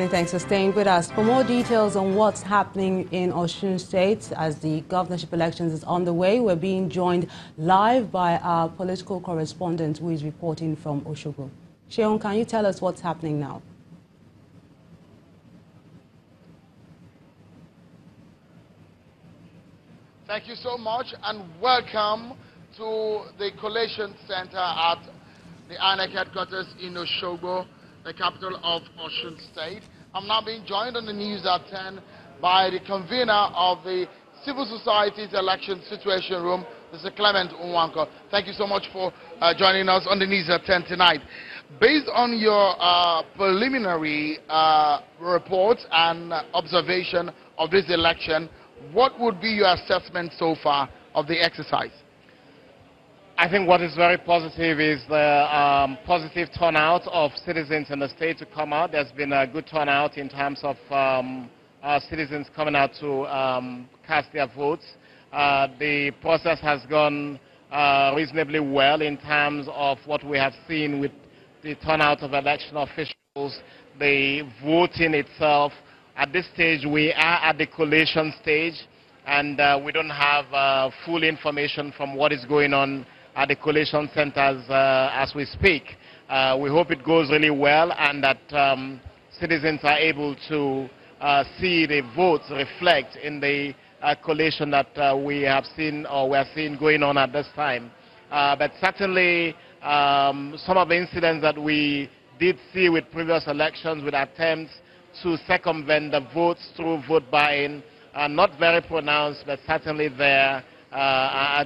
Many thanks for staying with us. For more details on what's happening in Osun State as the governorship elections is on the way, we're being joined live by our political correspondent who is reporting from Osogbo. Sheon, can you tell us what's happening now? Thank you so much and welcome to the Collation Center at the INEC headquarters in Osogbo, the capital of Osun State. I'm now being joined on the news at 10 by the convener of the Civil Society's Election Situation Room, Mr. Clement Unwanko. Thank you so much for joining us on the news at 10 tonight. Based on your preliminary report and observation of this election, what would be your assessment so far of the exercise? I think what is very positive is the positive turnout of citizens in the state to come out. There's been a good turnout in terms of citizens coming out to cast their votes. The process has gone reasonably well in terms of what we have seen with the turnout of election officials, the voting itself. At this stage, we are at the collation stage, and we don't have full information from what is going on at the collation centers as we speak. We hope it goes really well and that citizens are able to see the votes reflect in the collation that we have seen or we are seeing going on at this time. But certainly some of the incidents that we did see with previous elections with attempts to circumvent the votes through vote buying are not very pronounced, but certainly there.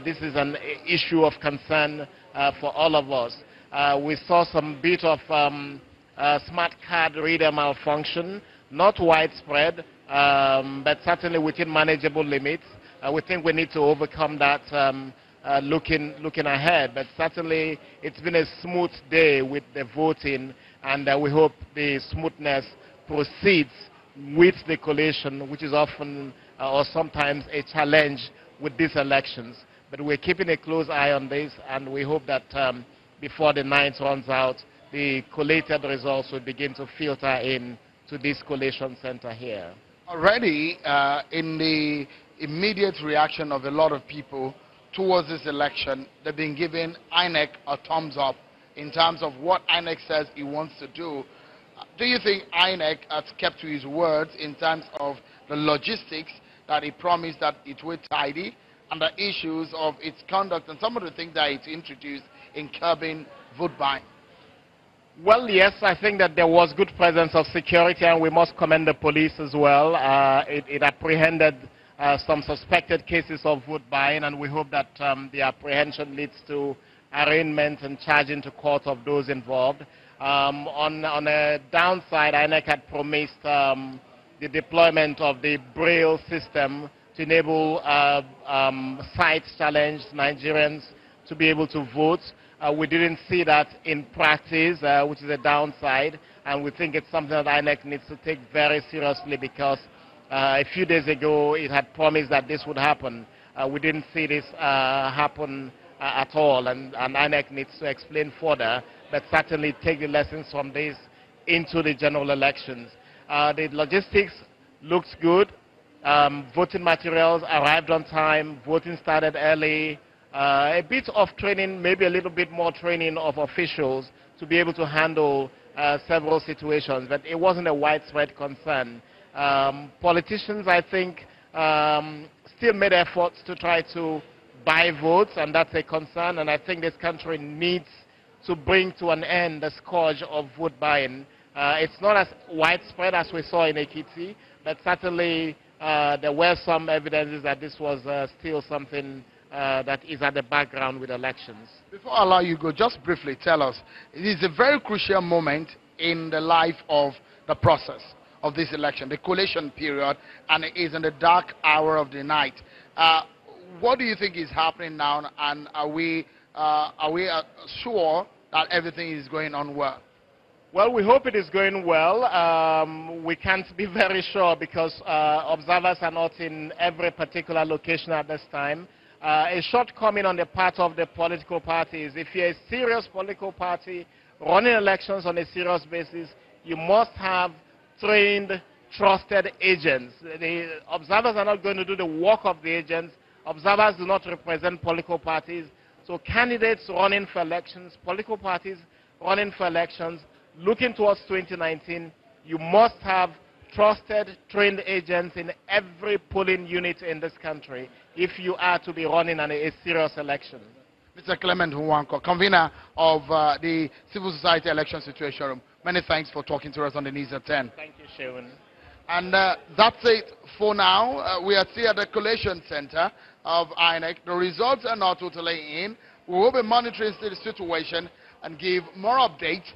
This is an issue of concern for all of us. We saw some bit of smart card reader malfunction, not widespread, but certainly within manageable limits. We think we need to overcome that looking ahead, but certainly it's been a smooth day with the voting, and we hope the smoothness proceeds with the collation, which is often or sometimes a challenge with these elections. But we're keeping a close eye on this, and we hope that before the night runs out, the collated results will begin to filter in to this collation center here. Already, in the immediate reaction of a lot of people towards this election, they've been giving INEC a thumbs up in terms of what INEC says it wants to do. Do you think INEC has kept to his words in terms of the logistics that it promised that it would tidy, and the issues of its conduct and some of the things that it introduced in curbing vote buying? Well, yes, I think that there was good presence of security, and we must commend the police as well. It apprehended some suspected cases of vote buying, and we hope that the apprehension leads to arraignment and charging to court of those involved. On a downside, INEC had promised the deployment of the Braille system to enable sight-challenged Nigerians to be able to vote. We didn't see that in practice, which is a downside, and we think it's something that INEC needs to take very seriously because a few days ago it had promised that this would happen. We didn't see this happen at all, and INEC needs to explain further, but certainly take the lessons from this into the general elections. The logistics looks good. Voting materials arrived on time. Voting started early. A bit of training, maybe a little bit more training of officials to be able to handle several situations, but it wasn't a widespread concern. Politicians, I think, still made efforts to try to buy votes, and that's a concern, and I think this country needs to bring to an end the scourge of vote buying. It's not as widespread as we saw in Ekiti, but certainly there were some evidences that this was still something that is at the background with elections. Before I allow you to go, just briefly tell us, it is a very crucial moment in the life of the process of this election, the collation period, and it is in the dark hour of the night. What do you think is happening now, and are we sure that everything is going on well? Well, we hope it is going well. We can't be very sure because observers are not in every particular location at this time. A shortcoming on the part of the political parties, if you're a serious political party running elections on a serious basis, you must have trained, trusted agents. The observers are not going to do the work of the agents. Observers do not represent political parties. So candidates running for elections, political parties running for elections, looking towards 2019, you must have trusted, trained agents in every polling unit in this country if you are to be running a serious election. Mr. Clement Nwanko, convener of the Civil Society Election Situation Room, many thanks for talking to us on the News at 10. Thank you, Shewan. And that's it for now. We are still at the Collation Center of INEC. The results are not totally in. We will be monitoring the situation and give more updates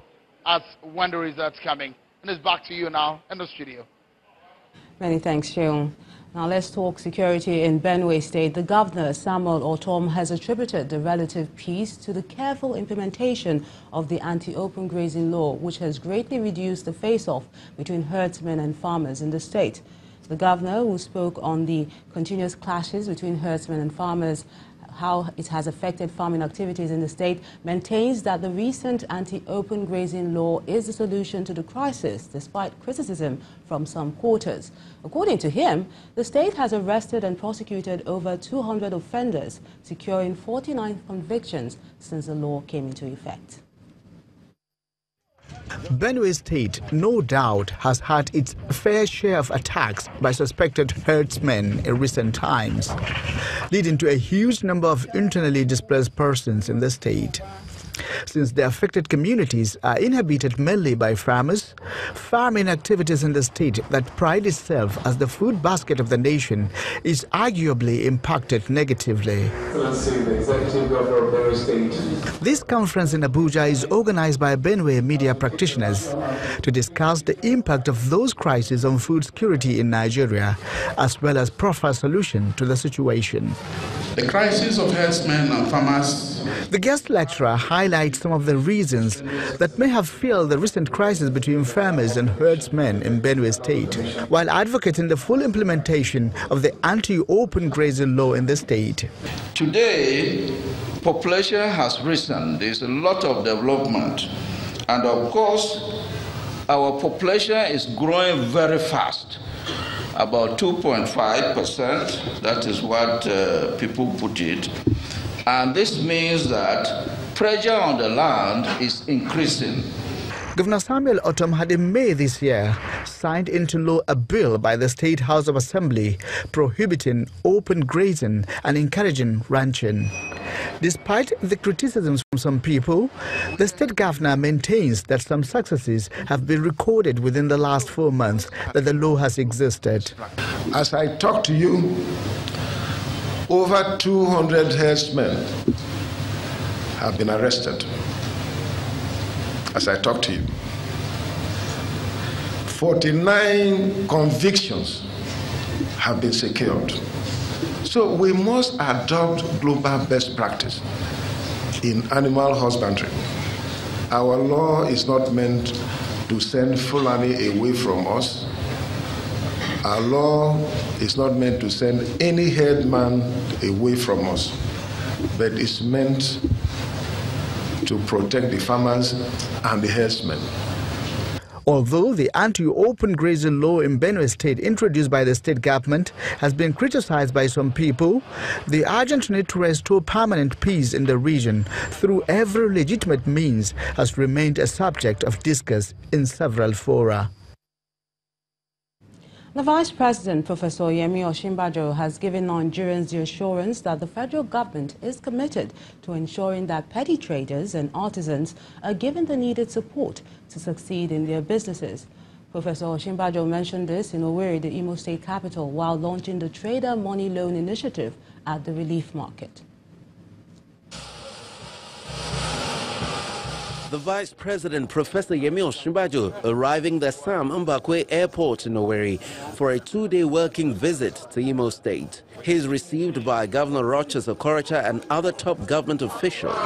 as when the results coming. And it's back to you now in the studio. Many thanks, Sheung. Now let's talk security in Benue State. The governor, Samuel Ortom, has attributed the relative peace to the careful implementation of the anti-open grazing law, which has greatly reduced the face-off between herdsmen and farmers in the state. The governor, who spoke on the continuous clashes between herdsmen and farmers, how it has affected farming activities in the state, maintains that the recent anti-open grazing law is the solution to the crisis, despite criticism from some quarters. According to him, the state has arrested and prosecuted over 200 offenders, securing 49 convictions since the law came into effect. Benue State, no doubt, has had its fair share of attacks by suspected herdsmen in recent times, leading to a huge number of internally displaced persons in the state. Since the affected communities are inhabited mainly by farmers, farming activities in the state that pride itself as the food basket of the nation is arguably impacted negatively. This conference in Abuja is organized by Benue media practitioners to discuss the impact of those crises on food security in Nigeria, as well as proffer a solution to the situation. The crisis of herdsmen and farmers. The guest lecturer highlights some of the reasons that may have fueled the recent crisis between farmers and herdsmen in Benue State, while advocating the full implementation of the anti-open grazing law in the state. Today, population has risen. There's a lot of development. And of course, our population is growing very fast. About 2.5%, that is what people put it. And this means that pressure on the land is increasing. Governor Samuel Ortom had in May this year signed into law a bill by the State House of Assembly prohibiting open grazing and encouraging ranching. Despite the criticisms from some people, the state governor maintains that some successes have been recorded within the last 4 months that the law has existed. As I talk to you, over 200 herdsmen have been arrested. As I talk to you, 49 convictions have been secured. So we must adopt global best practice in animal husbandry. Our law is not meant to send Fulani away from us. Our law is not meant to send any headman away from us, but it's meant to protect the farmers and the herdsmen. Although the anti-open grazing law in Benue State introduced by the state government has been criticized by some people, the urgent need to restore permanent peace in the region through every legitimate means has remained a subject of discourse in several fora. The Vice President, Professor Yemi Osinbajo, has given Nigerians the assurance that the federal government is committed to ensuring that petty traders and artisans are given the needed support to succeed in their businesses. Professor Osinbajo mentioned this in Owerri, the Imo State capital, while launching the Trader Money Loan Initiative at the Relief Market. The Vice President, Professor Yemi Osinbajo, arriving at Sam Mbakwe Airport in Owerri for a 2-day working visit to Imo State. He is received by Governor Rochas Okorocha and other top government officials.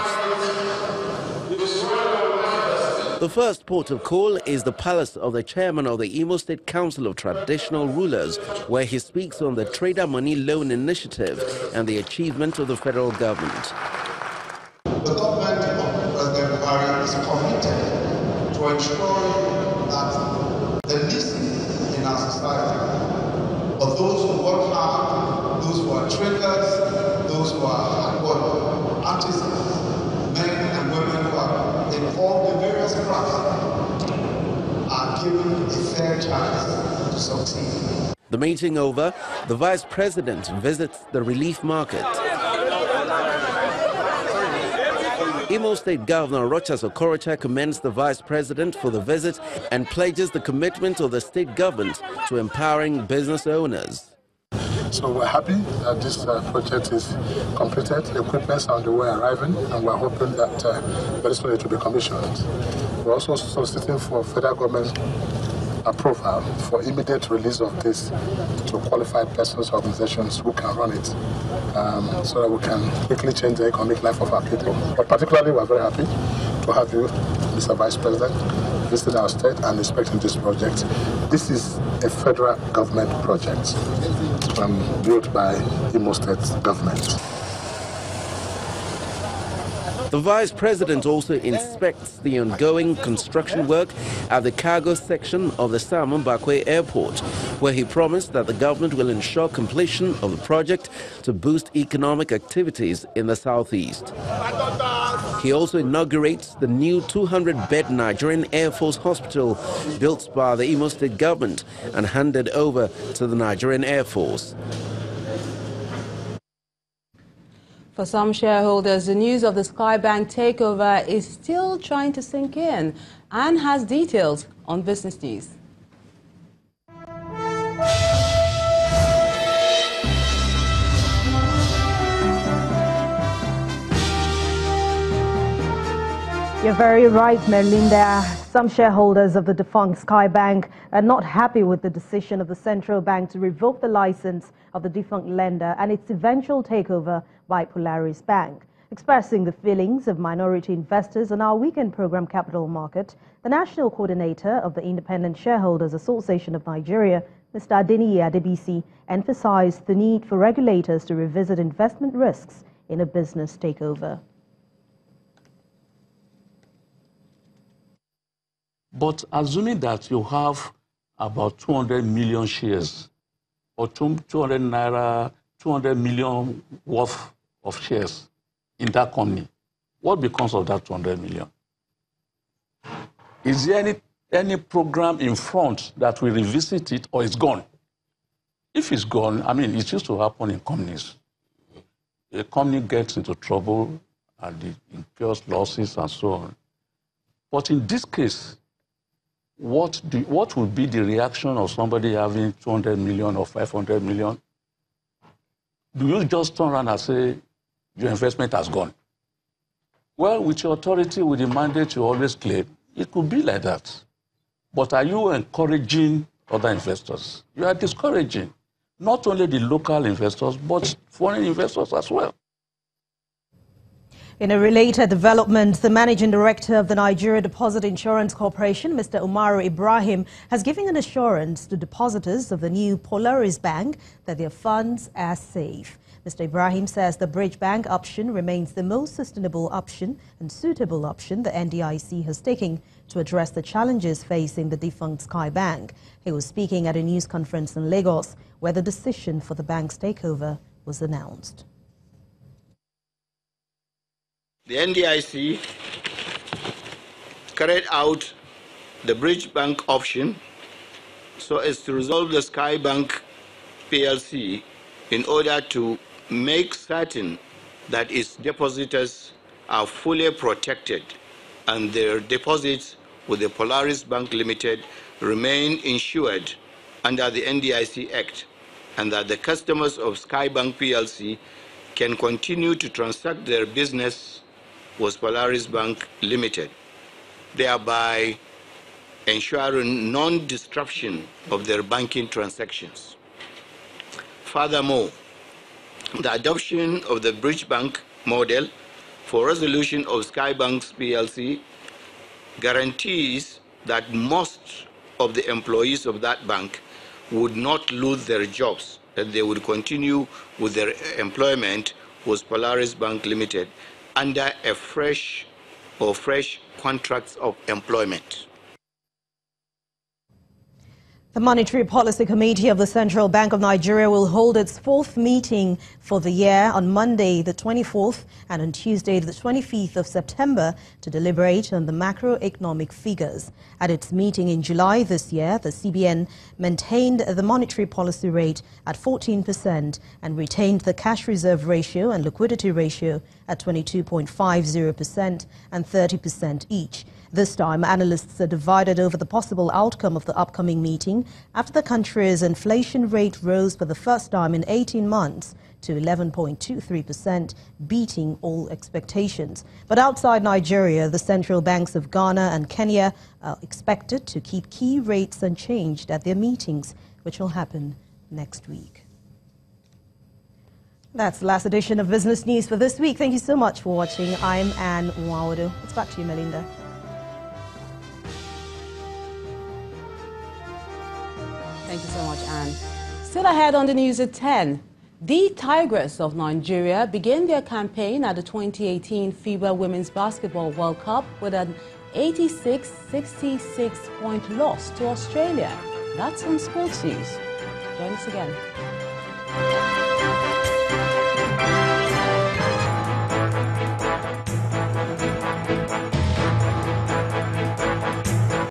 The first port of call is the palace of the chairman of the Imo State Council of Traditional Rulers, where he speaks on the Trader Money Loan Initiative and the achievement of the federal government. The government of President Buhari is committed to ensuring that the least society. But those who work hard, those who are traders, those who are hardworking artisans, men and women who are involved in various crafts, are given a fair chance to succeed. The meeting over, the Vice President visits the relief market. Imo State Governor Rochas Okorocha commends the Vice President for the visit and pledges the commitment of the state government to empowering business owners. So we're happy that this project is completed. The equipment are on the way arriving, and we're hoping that very soon it will be commissioned. We're also soliciting for federal government approval for immediate release of this to qualified persons, organizations who can run it, so that we can quickly change the economic life of our people. But particularly, we're very happy to have you, Mr. Vice President, visiting our state and inspecting this project. This is a federal government project built by Imo State government. The Vice President also inspects the ongoing construction work at the cargo section of the Sam Mbakwe Airport, where he promised that the government will ensure completion of the project to boost economic activities in the southeast. He also inaugurates the new 200-bed Nigerian Air Force hospital built by the Imo State government and handed over to the Nigerian Air Force. For some shareholders, the news of the Skybank takeover is still trying to sink in and has details on Business News. You're very right, Merlinda. Some shareholders of the defunct Skybank are not happy with the decision of the central bank to revoke the license of the defunct lender and its eventual takeover by Polaris Bank. Expressing the feelings of minority investors on our weekend program Capital Market, the national coordinator of the Independent Shareholders Association of Nigeria, Mr. Adeniyi Adebisi, emphasized the need for regulators to revisit investment risks in a business takeover. But assuming that you have about 200 million shares or 200 million worth of shares in that company, what becomes of that 200 million? Is there any program in front that will revisit it, or it's gone? If it's gone, I mean, it used to happen in companies. A company gets into trouble and it incurs losses and so on. But in this case, what would be the reaction of somebody having 200 million or 500 million? Do you just turn around and say, your investment has gone? Well, with your authority, with the mandate you always claim, it could be like that. But are you encouraging other investors? You are discouraging not only the local investors, but foreign investors as well. In a related development, the managing director of the Nigeria Deposit Insurance Corporation, Mr. Umaru Ibrahim, has given an assurance to depositors of the new Polaris Bank that their funds are safe. Mr. Ibrahim says the bridge bank option remains the most sustainable option and suitable option the NDIC has taken to address the challenges facing the defunct Sky Bank. He was speaking at a news conference in Lagos, where the decision for the bank's takeover was announced. The NDIC carried out the bridge bank option so as to resolve the Sky Bank PLC in order to make certain that its depositors are fully protected and their deposits with the Polaris Bank Limited remain insured under the NDIC Act, and that the customers of Sky Bank PLC can continue to transact their business with Polaris Bank Limited, thereby ensuring non-disruption of their banking transactions. Furthermore, the adoption of the bridge bank model for resolution of Sky Banks PLC guarantees that most of the employees of that bank would not lose their jobs, that they would continue with their employment with Polaris Bank Limited under a fresh contracts of employment. The Monetary Policy Committee of the Central Bank of Nigeria will hold its 4th meeting for the year on Monday, the 24th, and on Tuesday, the 25th of September, to deliberate on the macroeconomic figures. At its meeting in July this year, the CBN maintained the monetary policy rate at 14% and retained the cash reserve ratio and liquidity ratio at 22.50% and 30% each. This time, analysts are divided over the possible outcome of the upcoming meeting after the country's inflation rate rose for the first time in 18 months to 11.23%, beating all expectations. But outside Nigeria, the central banks of Ghana and Kenya are expected to keep key rates unchanged at their meetings, which will happen next week. That's the last edition of Business News for this week. Thank you so much for watching. I'm Anne Nwawodo. It's back to you, Melinda. Thank you so much, Anne. Still ahead on the news at 10. The Tigers of Nigeria begin their campaign at the 2018 FIBA Women's Basketball World Cup with an 86-66 point loss to Australia. That's on Sports News. Join us again.